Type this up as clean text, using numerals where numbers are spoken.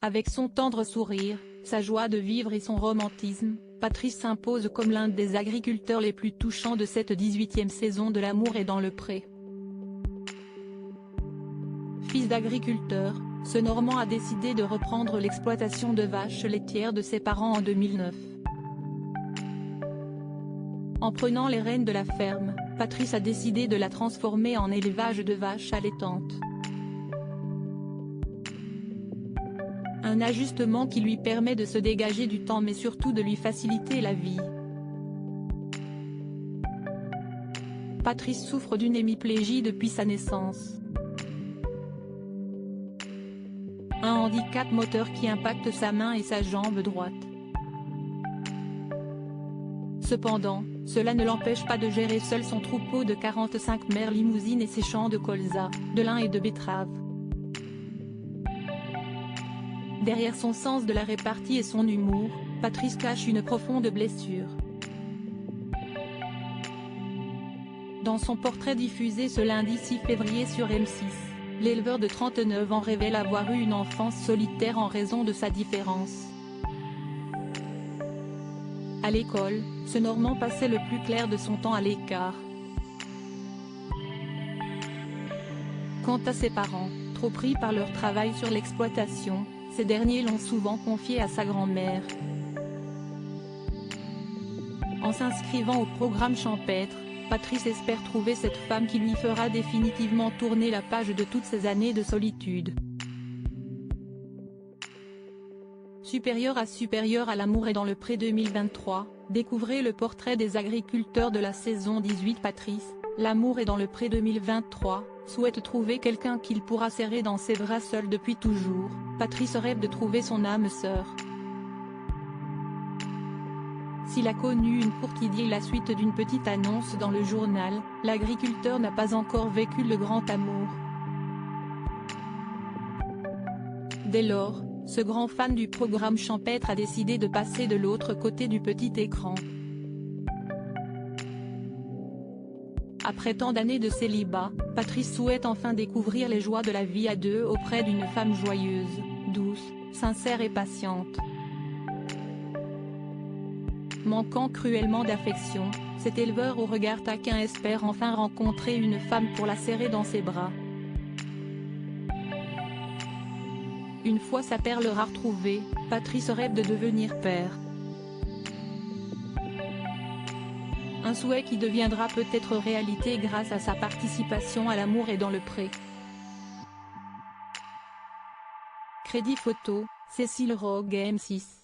Avec son tendre sourire, sa joie de vivre et son romantisme, Patrice s'impose comme l'un des agriculteurs les plus touchants de cette 18e saison de L'amour est dans le pré. Fils d'agriculteur, ce Normand a décidé de reprendre l'exploitation de vaches laitières de ses parents en 2009. En prenant les rênes de la ferme, Patrice a décidé de la transformer en élevage de vaches allaitantes. Un ajustement qui lui permet de se dégager du temps mais surtout de lui faciliter la vie. Patrice souffre d'une hémiplégie depuis sa naissance. Un handicap moteur qui impacte sa main et sa jambe droite. Cependant, cela ne l'empêche pas de gérer seul son troupeau de 45 mères limousines et ses champs de colza, de lin et de betteraves. Derrière son sens de la répartie et son humour, Patrice cache une profonde blessure. Dans son portrait diffusé ce lundi 6 février sur M6, l'éleveur de 39 ans révèle avoir eu une enfance solitaire en raison de sa différence. À l'école, ce Normand passait le plus clair de son temps à l'écart. Quant à ses parents, trop pris par leur travail sur l'exploitation, ces derniers l'ont souvent confié à sa grand-mère. En s'inscrivant au programme champêtre, Patrice espère trouver cette femme qui lui fera définitivement tourner la page de toutes ces années de solitude. Supérieur à L'amour est dans le pré 2023, découvrez le portrait des agriculteurs de la saison 18. Patrice, L'amour est dans le pré 2023, souhaite trouver quelqu'un qu'il pourra serrer dans ses bras seul depuis toujours. Patrice rêve de trouver son âme sœur. S'il a connu une courte idylle à la suite d'une petite annonce dans le journal, l'agriculteur n'a pas encore vécu le grand amour. Dès lors, ce grand fan du programme champêtre a décidé de passer de l'autre côté du petit écran. Après tant d'années de célibat, Patrice souhaite enfin découvrir les joies de la vie à deux auprès d'une femme joyeuse, douce, sincère et patiente. Manquant cruellement d'affection, cet éleveur au regard taquin espère enfin rencontrer une femme pour la serrer dans ses bras. Une fois sa perle rare retrouvée, Patrice rêve de devenir père. Un souhait qui deviendra peut-être réalité grâce à sa participation à L'amour est dans le pré. Crédit photo, Cécile Rogue M6.